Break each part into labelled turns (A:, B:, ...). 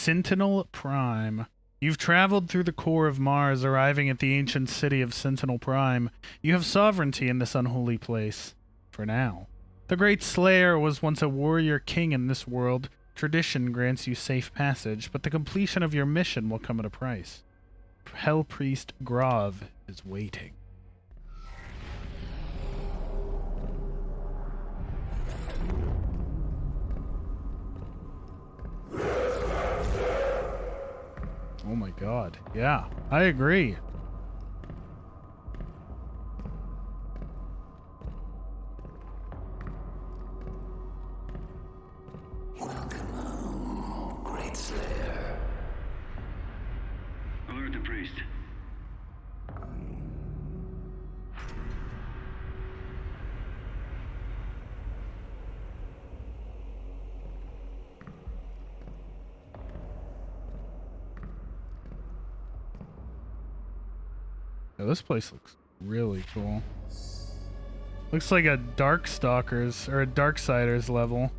A: Sentinel Prime. You've traveled through the core of Mars, arriving at the ancient city of Sentinel Prime. You have sovereignty in this unholy place. For now. The Great Slayer was once a warrior king in this world. Tradition grants you safe passage, but the completion of your mission will come at a price. Hell Priest Grov is waiting. Oh my god. Yeah, I agree.
B: Welcome home, Great Slayer.
C: Alert the priest.
A: Yeah, this place looks really cool. Looks like a Darkstalkers or a Darksiders level.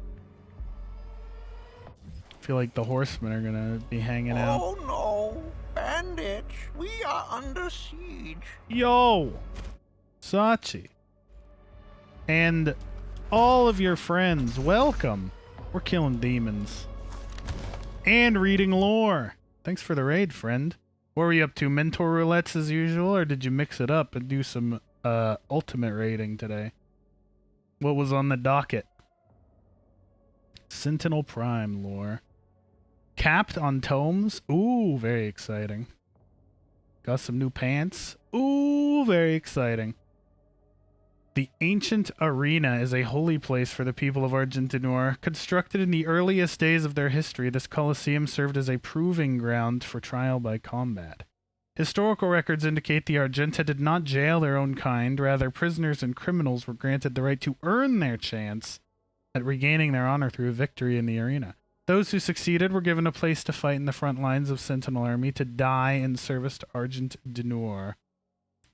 A: I feel like the horsemen are gonna be hanging out.
D: Oh no, bandits, we are under siege.
A: Yo! Sachi. And all of your friends, welcome. We're killing demons. And reading lore. Thanks for the raid, friend. What were you up to? Mentor roulettes as usual, or did you mix it up and do some ultimate raiding today? What was on the docket? Sentinel Prime lore. Capped on tomes? Ooh, very exciting. Got some new pants? Ooh, very exciting. The ancient arena is a holy place for the people of Argentinor. Constructed in the earliest days of their history, this Colosseum served as a proving ground for trial by combat. Historical records indicate the Argenta did not jail their own kind, rather prisoners and criminals were granted the right to earn their chance at regaining their honor through victory in the arena. Those who succeeded were given a place to fight in the front lines of Sentinel Army to die in service to Argentinor.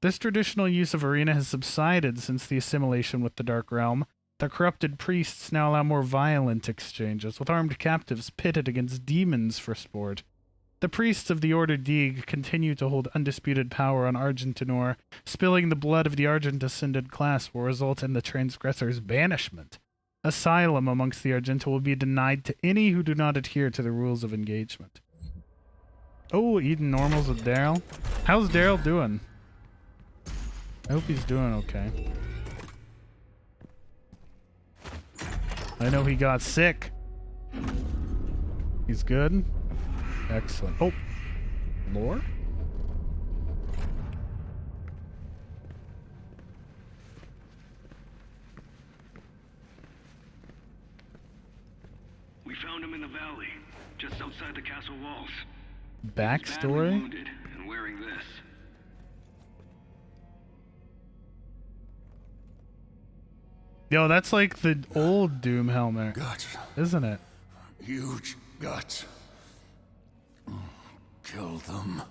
A: This traditional use of arena has subsided since the assimilation with the Dark Realm. The corrupted priests now allow more violent exchanges, with armed captives pitted against demons for sport. The priests of the Order Deeg continue to hold undisputed power on Argentinor. Spilling the blood of the Argent Ascended class will result in the transgressor's banishment. Asylum amongst the Argenta will be denied to any who do not adhere to the rules of engagement. Oh, eating normals with Daryl. How's Daryl doing? I hope he's doing okay. I know he got sick. He's good? Excellent. Oh. Lore?
C: We found him in the valley, just outside the castle walls.
A: Backstory?
C: Badly wounded and wearing this.
A: Yo, that's like the old Doom helmet,
B: Guts.
A: isn't it?
B: Huge guts. Kill them.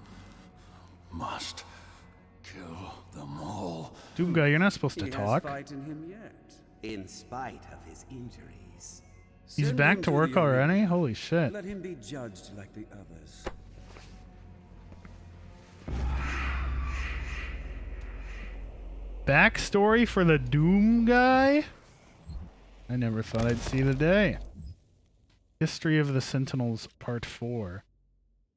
B: Must kill them all.
A: Doom guy, you're not supposed to
E: He
A: talk.
E: has fight in him yet, in spite of his injuries.
A: He's
E: Send
A: back
E: him
A: to
E: the
A: work
E: arena.
A: already? Holy shit.
E: Let him be judged like the others.
A: Backstory for the Doom guy? I never thought I'd see the day. History of the Sentinels, Part 4.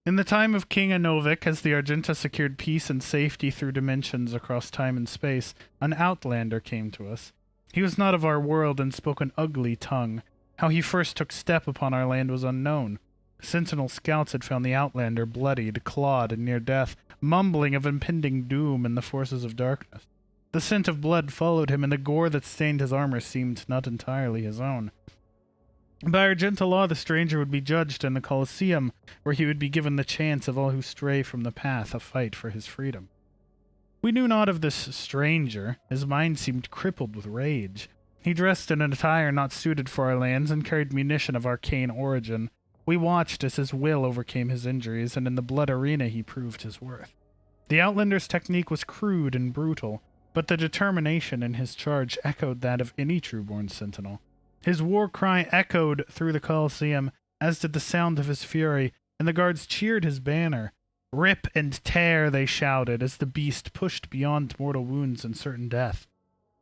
A: In the time of King Anovik, as the Argenta secured peace and safety through dimensions across time and space, an outlander came to us. He was not of our world and spoke an ugly tongue. How he first took step upon our land was unknown. Sentinel scouts had found the outlander bloodied, clawed, and near death, mumbling of impending doom and the forces of darkness. The scent of blood followed him, and the gore that stained his armor seemed not entirely his own. By Argenta law, the stranger would be judged in the Colosseum, where he would be given the chance of all who stray from the path, a fight for his freedom. We knew not of this stranger. His mind seemed crippled with rage. He dressed in an attire not suited for our lands and carried munition of arcane origin. We watched as his will overcame his injuries, and in the blood arena he proved his worth. The Outlander's technique was crude and brutal, but the determination in his charge echoed that of any true-born sentinel. His war cry echoed through the Colosseum, as did the sound of his fury, and the guards cheered his banner. Rip and tear, they shouted, as the beast pushed beyond mortal wounds and certain death.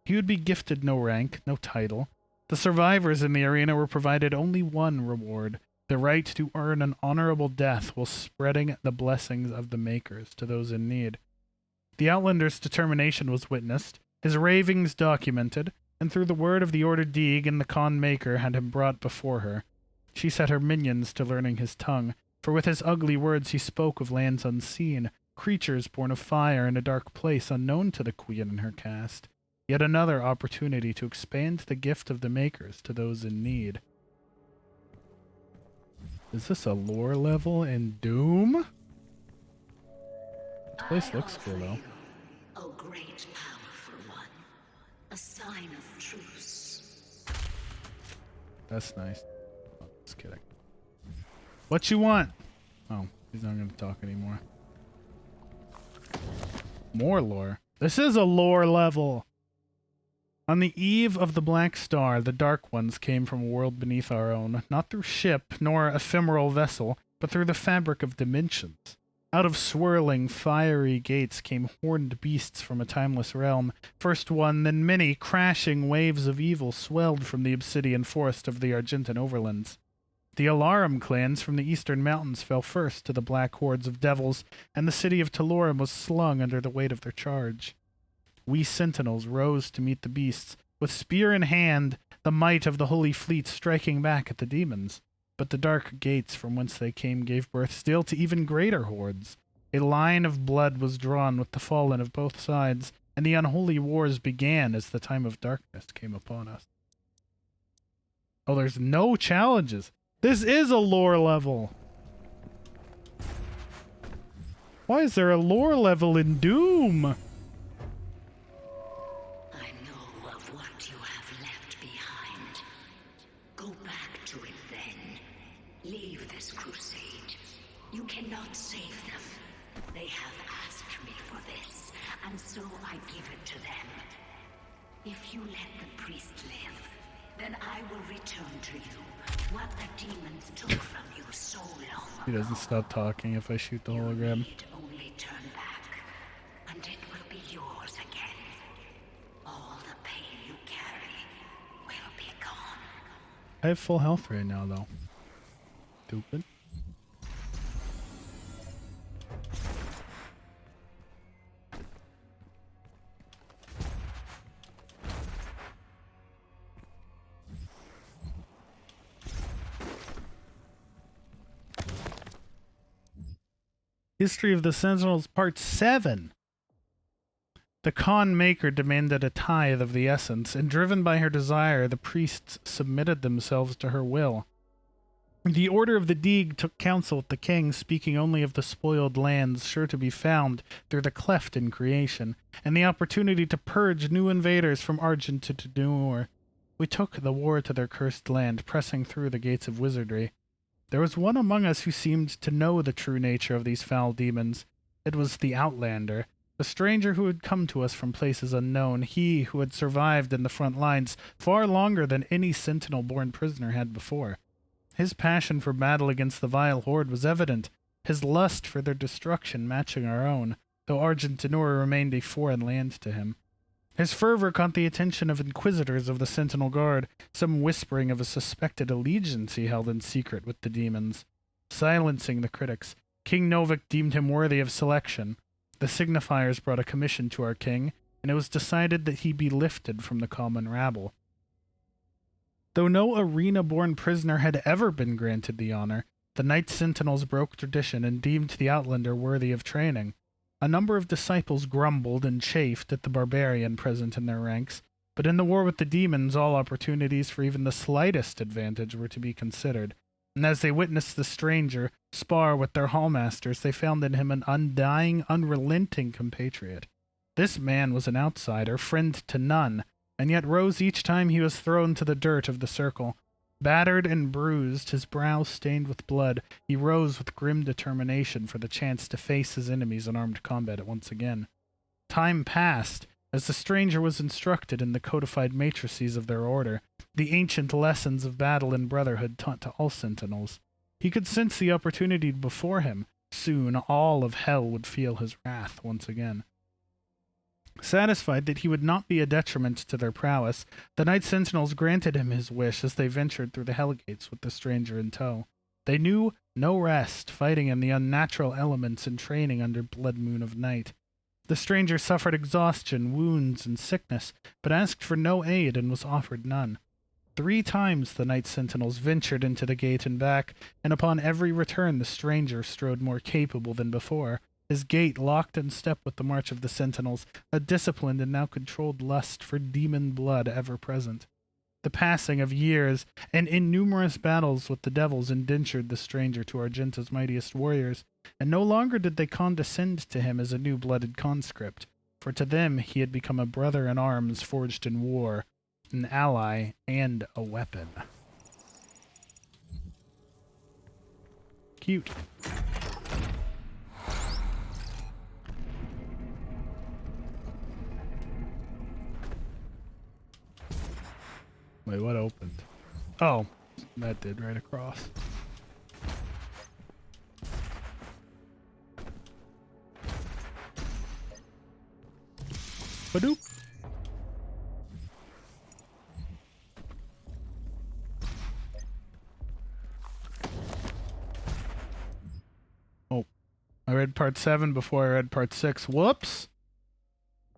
A: He would be gifted no rank, no title. The survivors in the arena were provided only one reward, the right to earn an honorable death while spreading the blessings of the Makers to those in need. The Outlander's determination was witnessed, his ravings documented, and through the word of the Order Deeg the Khan Maker had him brought before her. She set her minions to learning his tongue, for with his ugly words he spoke of lands unseen, creatures born of fire in a dark place unknown to the Queen and her caste. Yet another opportunity to expand the gift of the Makers to those in need. Is this a lore level in Doom? This place looks cool though.
F: O great powerful one, a sign of truce.
A: That's nice. Oh, just kidding. What you want? Oh, he's not gonna talk anymore. More lore. This is a lore level! On the eve of the Black Star, the Dark Ones came from a world beneath our own, not through ship nor ephemeral vessel, but through the fabric of dimensions. Out of swirling, fiery gates came horned beasts from a timeless realm. First one, then many crashing waves of evil swelled from the obsidian forest of the Argentine overlands. The Alarum clans from the eastern mountains fell first to the black hordes of devils, and the city of Talorum was slung under the weight of their charge. We sentinels rose to meet the beasts, with spear in hand, the might of the holy fleet striking back at the demons. But the dark gates from whence they came gave birth still to even greater hordes. A line of blood was drawn with the fallen of both sides, and the unholy wars began as the time of darkness came upon us. Oh, there's no challenges. This is a lore level. Why is there a lore level in Doom?
F: So I give it to them. If you let the priest live, then I will return to you what the demons took from you so long ago.
A: He doesn't stop talking if I shoot the hologram.
F: You need only turn back, and it will be yours again. All the pain you carry will be gone.
A: I have full health right now, though. Stupid. History of the Sentinels Part 7. The Khan Maker demanded a tithe of the essence, and driven by her desire, the priests submitted themselves to her will. The Order of the Deeg took counsel with the king, speaking only of the spoiled lands sure to be found through the cleft in creation, and the opportunity to purge new invaders from Argent to Nur. We took the war to their cursed land, pressing through the gates of wizardry. There was one among us who seemed to know the true nature of these foul demons. It was the Outlander, the stranger who had come to us from places unknown, he who had survived in the front lines far longer than any Sentinel-born prisoner had before. His passion for battle against the vile horde was evident, his lust for their destruction matching our own, though Argentinor remained a foreign land to him. His fervor caught the attention of inquisitors of the Sentinel Guard, some whispering of a suspected allegiance he held in secret with the demons. Silencing the critics, King Novik deemed him worthy of selection. The signifiers brought a commission to our king, and it was decided that he be lifted from the common rabble. Though no arena-born prisoner had ever been granted the honor, the Knight Sentinels broke tradition and deemed the Outlander worthy of training. A number of disciples grumbled and chafed at the barbarian present in their ranks, but in the war with the demons all opportunities for even the slightest advantage were to be considered, and as they witnessed the stranger spar with their hallmasters, they found in him an undying, unrelenting compatriot. This man was an outsider, friend to none, and yet rose each time he was thrown to the dirt of the circle. Battered and bruised, his brow stained with blood, he rose with grim determination for the chance to face his enemies in armed combat once again. Time passed, as the stranger was instructed in the codified matrices of their order, the ancient lessons of battle and brotherhood taught to all sentinels. He could sense the opportunity before him. Soon all of hell would feel his wrath once again. Satisfied that he would not be a detriment to their prowess, the Night Sentinels granted him his wish as they ventured through the Hellgates with the stranger in tow. They knew no rest, fighting in the unnatural elements and training under Blood Moon of Night. The stranger suffered exhaustion, wounds, and sickness, but asked for no aid and was offered none. 3 times the Night Sentinels ventured into the gate and back, and upon every return the stranger strode more capable than before. His gait locked in step with the march of the Sentinels, a disciplined and now controlled lust for demon blood ever present. The passing of years and innumerous battles with the devils indentured the stranger to Argenta's mightiest warriors, and no longer did they condescend to him as a new-blooded conscript, for to them he had become a brother in arms forged in war, an ally, and a weapon. Cute. Wait, what opened? Oh, that did right across. Badoop. Oh, I read part 7 before I read part 6. Whoops!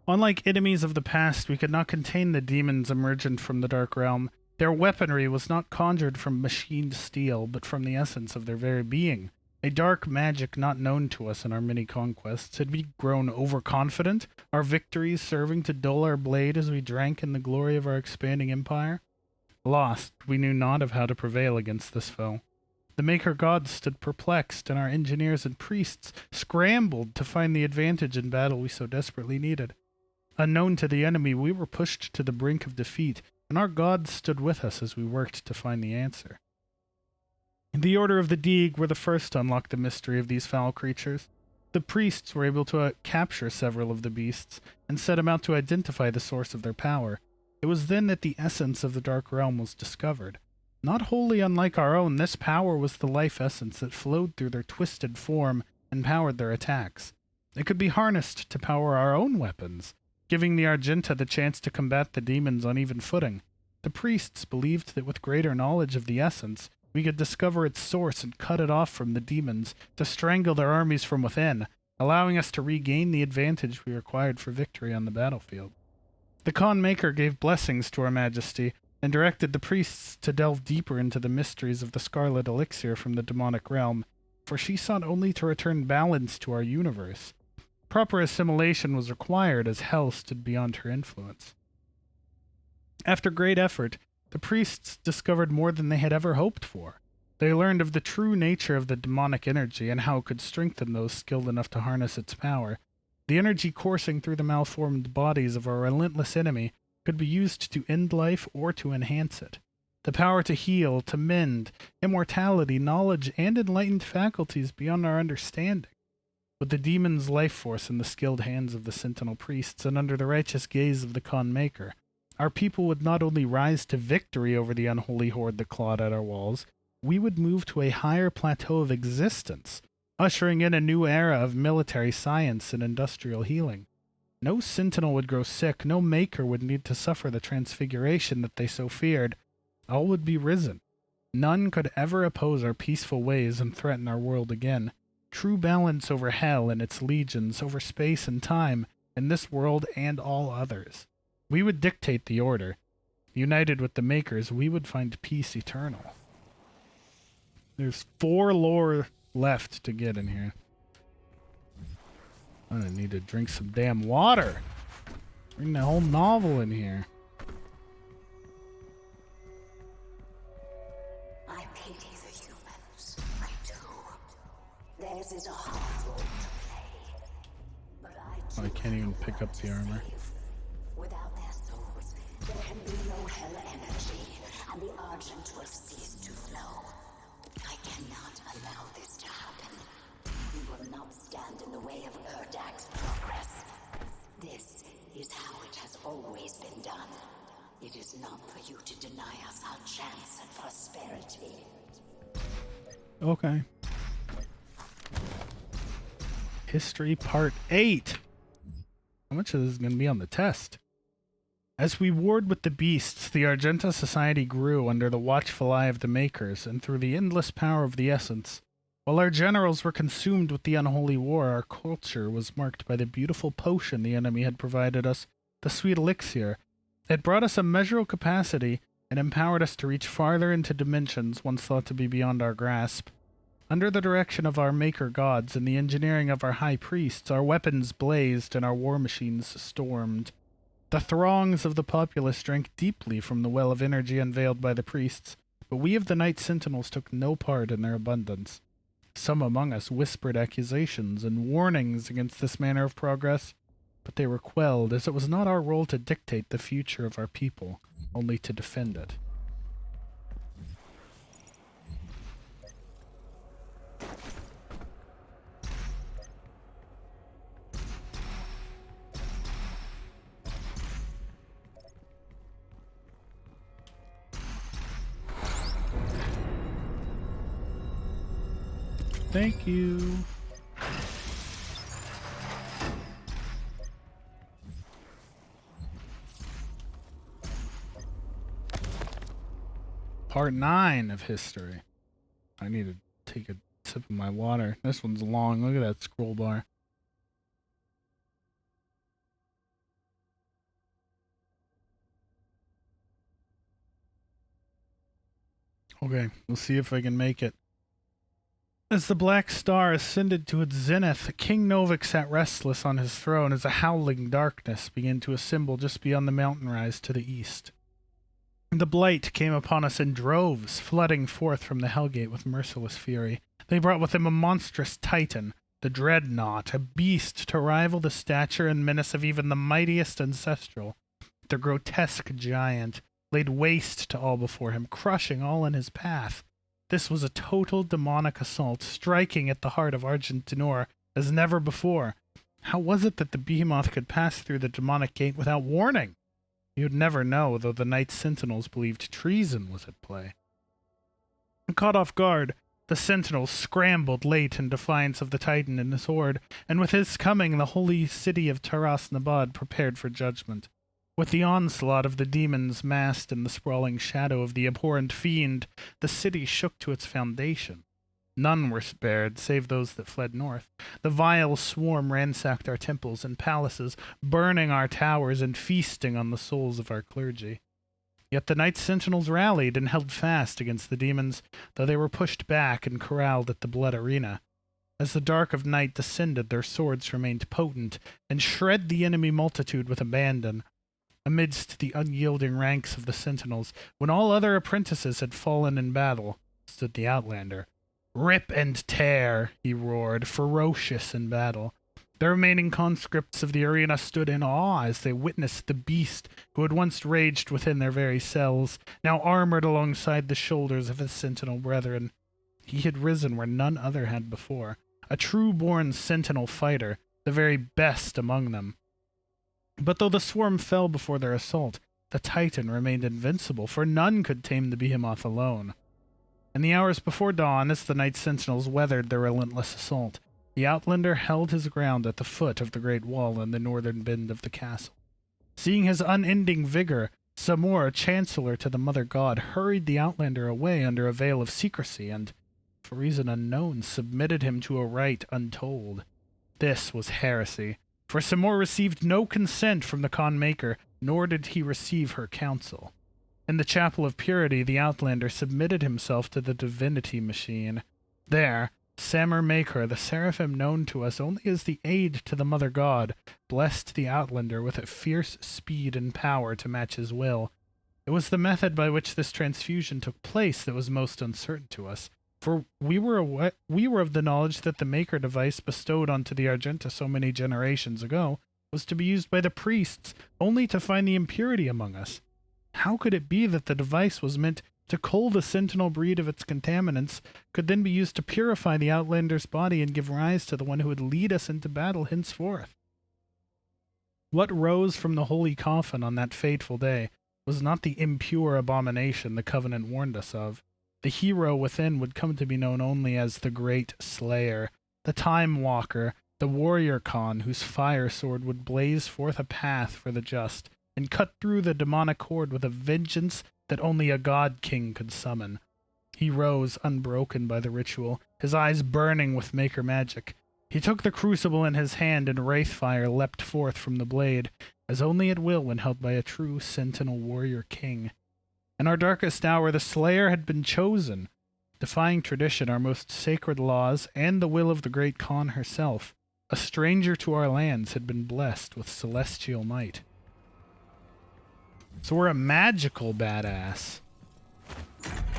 A: Unlike enemies of the past, we could not contain the demons emergent from the Dark Realm. Their weaponry was not conjured from machined steel, but from the essence of their very being. A dark magic not known to us in our many conquests. Had we grown overconfident, our victories serving to dull our blade as we drank in the glory of our expanding empire? Lost, we knew not of how to prevail against this foe. The Maker Gods stood perplexed, and our engineers and priests scrambled to find the advantage in battle we so desperately needed. Unknown to the enemy, we were pushed to the brink of defeat, and our gods stood with us as we worked to find the answer. The Order of the Deeg were the first to unlock the mystery of these foul creatures. The priests were able to capture several of the beasts, and set about to identify the source of their power. It was then that the essence of the Dark Realm was discovered. Not wholly unlike our own, this power was the life essence that flowed through their twisted form and powered their attacks. It could be harnessed to power our own weapons, giving the Argenta the chance to combat the demons on even footing. The priests believed that with greater knowledge of the essence, we could discover its source and cut it off from the demons to strangle their armies from within, allowing us to regain the advantage we required for victory on the battlefield. The Khan Maker gave blessings to Her Majesty and directed the priests to delve deeper into the mysteries of the Scarlet Elixir from the demonic realm, for she sought only to return balance to our universe. Proper assimilation was required as hell stood beyond her influence. After great effort, the priests discovered more than they had ever hoped for. They learned of the true nature of the demonic energy and how it could strengthen those skilled enough to harness its power. The energy coursing through the malformed bodies of our relentless enemy could be used to end life or to enhance it. The power to heal, to mend, immortality, knowledge, and enlightened faculties beyond our understanding. With the demon's life force in the skilled hands of the Sentinel priests and under the righteous gaze of the Khan Maker, our people would not only rise to victory over the unholy horde that clawed at our walls, we would move to a higher plateau of existence, ushering in a new era of military science and industrial healing. No Sentinel would grow sick, no Maker would need to suffer the transfiguration that they so feared. All would be risen. None could ever oppose our peaceful ways and threaten our world again. True balance over hell and its legions, over space and time, in this world and all others. We would dictate the order. United with the Makers, we would find peace eternal. There's 4 lore left to get in here. I'm gonna need to drink some damn water. Bring the whole novel in here.
F: I pity the humans. I do. Theirs is a hard role to play. But
A: I can't even pick up the armor.
F: Without their souls, there can be no hell energy, and the Argent will cease to flow. I cannot allow this to happen. We will not stand in the way of Erdag's progress. This is how it has always been done. It is not for you to deny us our chance at prosperity.
A: Okay. History Part 8. How much of this is going to be on the test? As we warred with the beasts, the Argenta society grew under the watchful eye of the Makers, and through the endless power of the Essence. While our generals were consumed with the unholy war, our culture was marked by the beautiful potion the enemy had provided us, the sweet elixir. It brought us immeasurable capacity and empowered us to reach farther into dimensions once thought to be beyond our grasp. Under the direction of our Maker gods and the engineering of our high priests, our weapons blazed and our war machines stormed. The throngs of the populace drank deeply from the well of energy unveiled by the priests, but we of the Night Sentinels took no part in their abundance. Some among us whispered accusations and warnings against this manner of progress, but they were quelled, as it was not our role to dictate the future of our people, only to defend it. Thank you. Part 9 of history. I need to take a sip of my water. This one's long. Look at that scroll bar. Okay, we'll see if I can make it. As the black star ascended to its zenith, King Novik sat restless on his throne as a howling darkness began to assemble just beyond the mountain rise to the east. The blight came upon us in droves, flooding forth from the Hellgate with merciless fury. They brought with them a monstrous titan, the Dreadnought, a beast to rival the stature and menace of even the mightiest ancestral. The grotesque giant laid waste to all before him, crushing all in his path. This was a total demonic assault, striking at the heart of Argentinor as never before. How was it that the behemoth could pass through the demonic gate without warning? He would never know, though the Night Sentinels believed treason was at play. Caught off guard, the Sentinels scrambled late in defiance of the Titan and his horde, and with his coming the holy city of Taras Nabad prepared for judgment. With the onslaught of the demons massed in the sprawling shadow of the abhorrent fiend, the city shook to its foundation. None were spared, save those that fled north. The vile swarm ransacked our temples and palaces, burning our towers and feasting on the souls of our clergy. Yet the Night Sentinels rallied and held fast against the demons, though they were pushed back and corralled at the blood arena. As the dark of night descended, their swords remained potent and shred the enemy multitude with abandon. Amidst the unyielding ranks of the Sentinels, when all other apprentices had fallen in battle, stood the Outlander. "Rip and tear," he roared, ferocious in battle. The remaining conscripts of the arena stood in awe as they witnessed the beast who had once raged within their very cells, now armored alongside the shoulders of his Sentinel brethren. He had risen where none other had before, a true-born Sentinel fighter, the very best among them. But though the swarm fell before their assault, the Titan remained invincible, for none could tame the behemoth alone. In the hours before dawn, as the Night Sentinels weathered their relentless assault, the Outlander held his ground at the foot of the great wall in the northern bend of the castle. Seeing his unending vigor, Samor, Chancellor to the Mother God, hurried the Outlander away under a veil of secrecy and, for reason unknown, submitted him to a rite untold. This was heresy, for Samor received no consent from the Khan Maker, nor did he receive her counsel. In the Chapel of Purity, the Outlander submitted himself to the divinity machine. There, Samur Maker, the seraphim known to us only as the aid to the Mother God, blessed the Outlander with a fierce speed and power to match his will. It was the method by which this transfusion took place that was most uncertain to us, for we were of the knowledge that the Maker device bestowed onto the Argenta so many generations ago was to be used by the priests, only to find the impurity among us. How could it be that the device was meant to cull the Sentinel breed of its contaminants, could then be used to purify the Outlander's body and give rise to the one who would lead us into battle henceforth? What rose from the holy coffin on that fateful day was not the impure abomination the Covenant warned us of. The hero within would come to be known only as the Great Slayer, the Time Walker, the warrior Khan whose fire sword would blaze forth a path for the just and cut through the demonic horde with a vengeance that only a god king could summon. He rose, unbroken by the ritual, his eyes burning with maker magic. He took the crucible in his hand, and wraithfire leapt forth from the blade, as only it will when held by a true Sentinel warrior king. In our darkest hour, the Slayer had been chosen, defying tradition, our most sacred laws, and the will of the great Khan herself. A stranger to our lands had been blessed with celestial might. So we're a magical badass.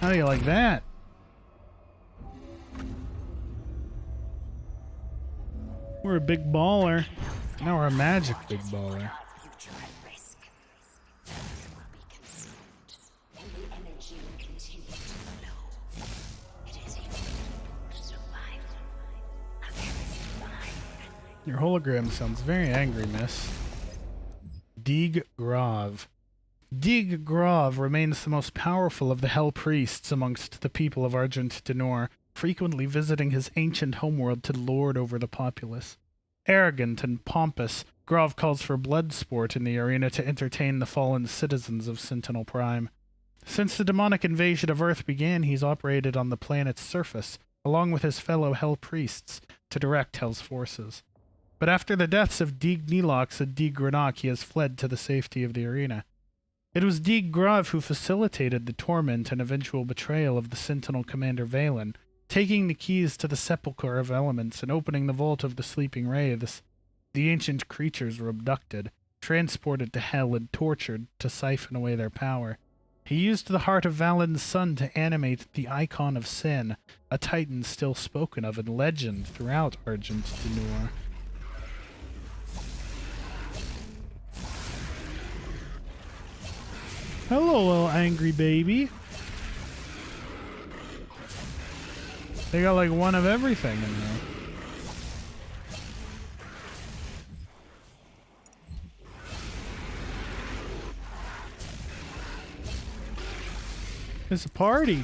A: How do you like that? We're a big baller. Now we're a magic big baller. Your hologram sounds very angry, miss. Dig Grav. Dig Grav remains the most powerful of the Hell Priests amongst the people of Argent Denor, frequently visiting his ancient homeworld to lord over the populace. Arrogant and pompous, Grav calls for blood sport in the arena to entertain the fallen citizens of Sentinel Prime. Since the demonic invasion of Earth began, he's operated on the planet's surface, along with his fellow Hell Priests, to direct Hell's forces. But after the deaths of Dig Nilox and Dig Granach, he has fled to the safety of the arena. It was Dig Grav who facilitated the torment and eventual betrayal of the Sentinel Commander Valen, taking the keys to the Sepulchre of Elements and opening the vault of the Sleeping Wraiths. The ancient creatures were abducted, transported to Hell, and tortured to siphon away their power. He used the heart of Valen's son to animate the Icon of Sin, a titan still spoken of in legend throughout Argent Denor. Hello, little angry baby. They got like one of everything in there. It's a party.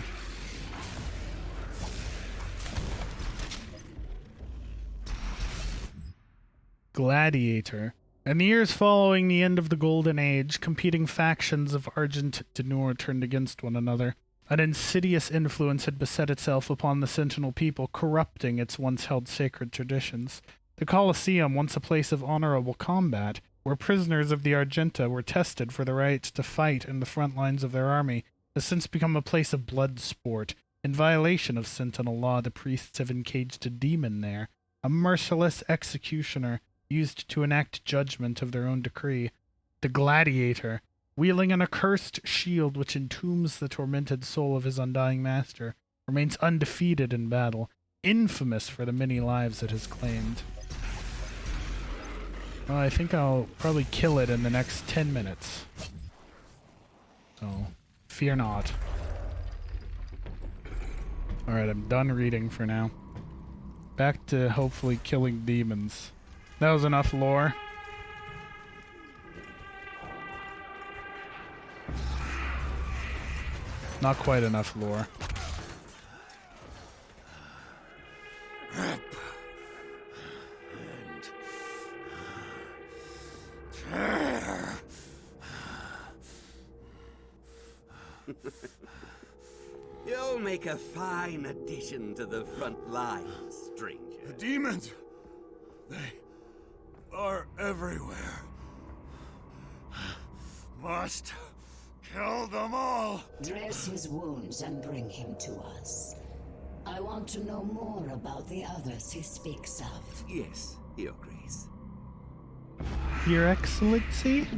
A: Gladiator. In the years following the end of the Golden Age, competing factions of Argent Denor turned against one another. An insidious influence had beset itself upon the Sentinel people, corrupting its once held sacred traditions. The Colosseum, once a place of honorable combat, where prisoners of the Argenta were tested for the right to fight in the front lines of their army, has since become a place of blood sport. In violation of Sentinel law, the priests have encaged a demon there, a merciless executioner used to enact judgment of their own decree. The Gladiator, wielding an accursed shield which entombs the tormented soul of his undying master, remains undefeated in battle, infamous for the many lives it has claimed. Well, I think I'll probably kill it in the next 10 minutes. So, fear not. Alright, I'm done reading for now. Back to hopefully killing demons. That was enough lore. Not quite enough lore.
E: You'll make a fine addition to the front lines, stranger.
B: The demons! They are everywhere. Must kill them all!
F: Dress his wounds and bring him to us. I want to know more about the others he speaks of.
E: Yes, Your Grace.
A: Your Excellency?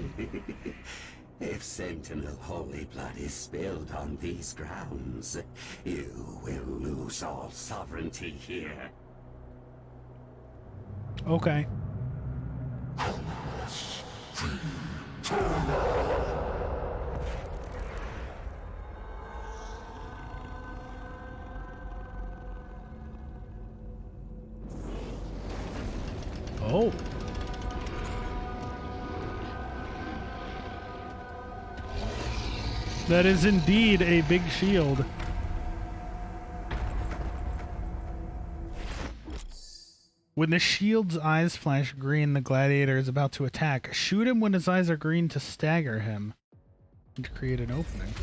E: If Sentinel holy blood is spilled on these grounds, you will lose all sovereignty here.
A: Okay. Oh. That is indeed a big shield. When the shield's eyes flash green, the gladiator is about to attack. Shoot him when his eyes are green to stagger him and to create an opening.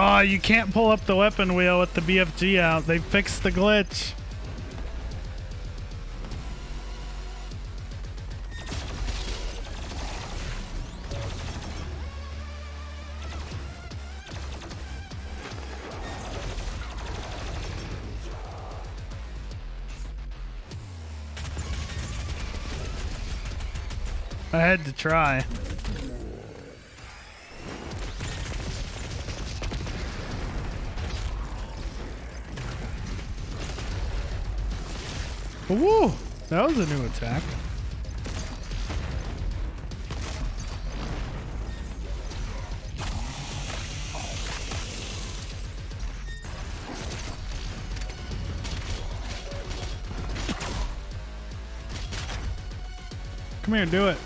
A: Oh, you can't pull up the weapon wheel with the BFG out. They fixed the glitch. I had to try. Woo! That was a new attack. Come here, do it.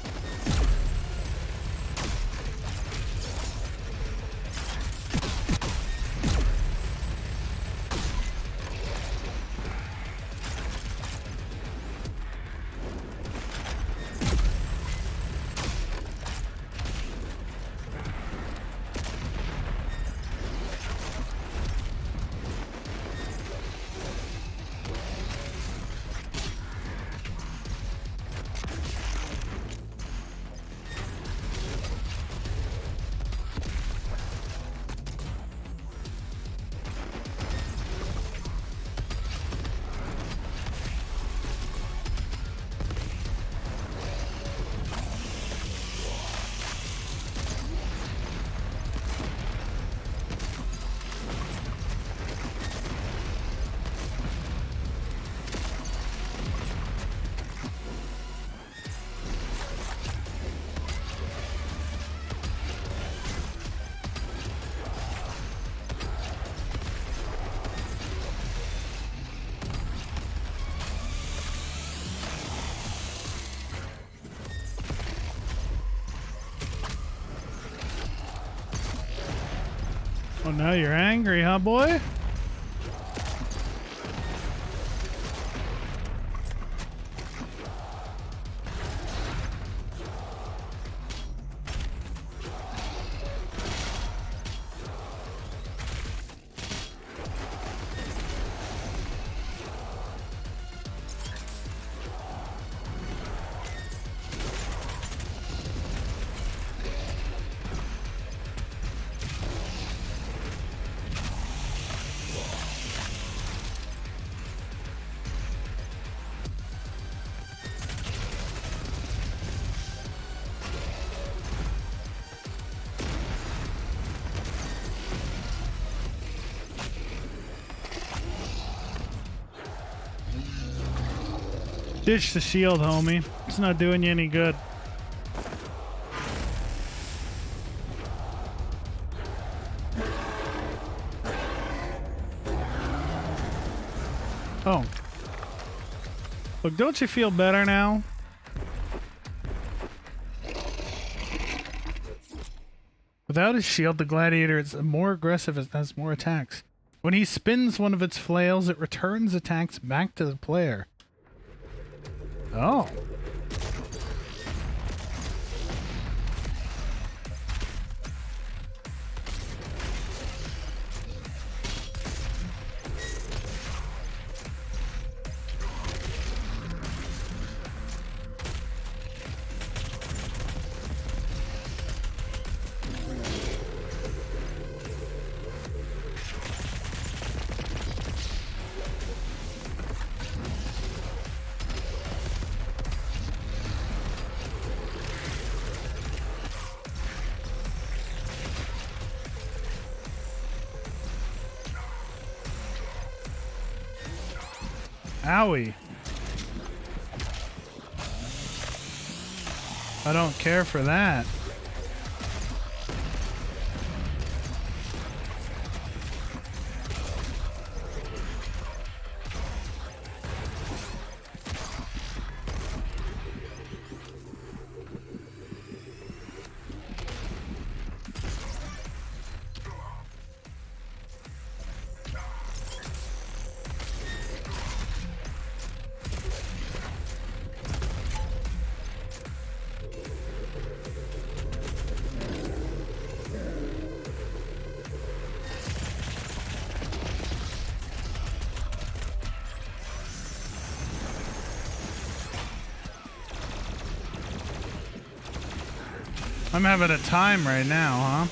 A: Oh, now you're angry, huh, boy? Ditch the shield, homie. It's not doing you any good. Oh. Look, don't you feel better now? Without his shield, the gladiator is more aggressive and has more attacks. When he spins one of its flails, it returns attacks back to the player. Oh. Owie. I don't care for that. I'm having a time right now, huh?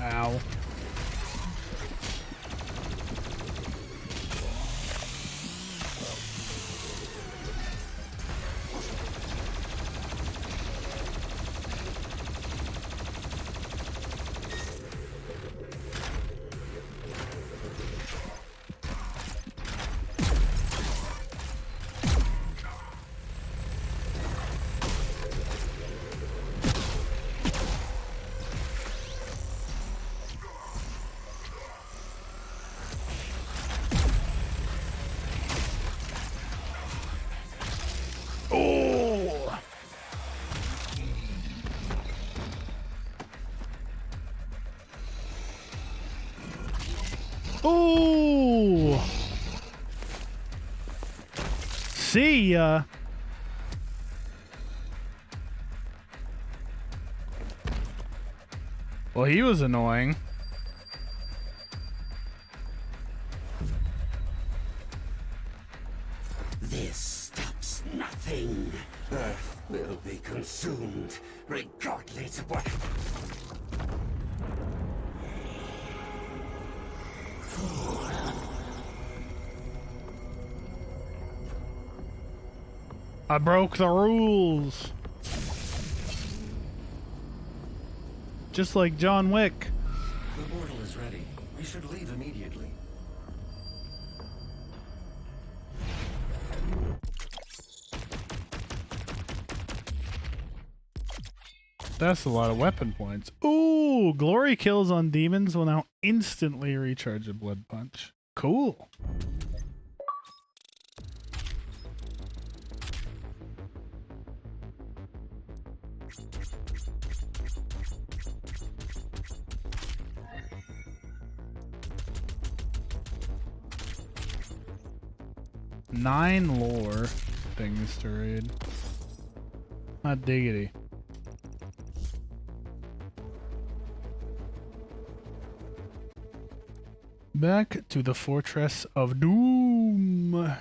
A: Ow. Oh! Oh! See ya! Well, he was annoying.
E: This stops nothing. Earth will be consumed, regardless of what...
A: I broke the rules. Just like John Wick.
G: The portal is ready. We should leave immediately.
A: That's a lot of weapon points. Ooh, glory kills on demons will now instantly recharge a blood punch. Cool. Nine lore things to read. Hot diggity. Back to the Fortress of Doom.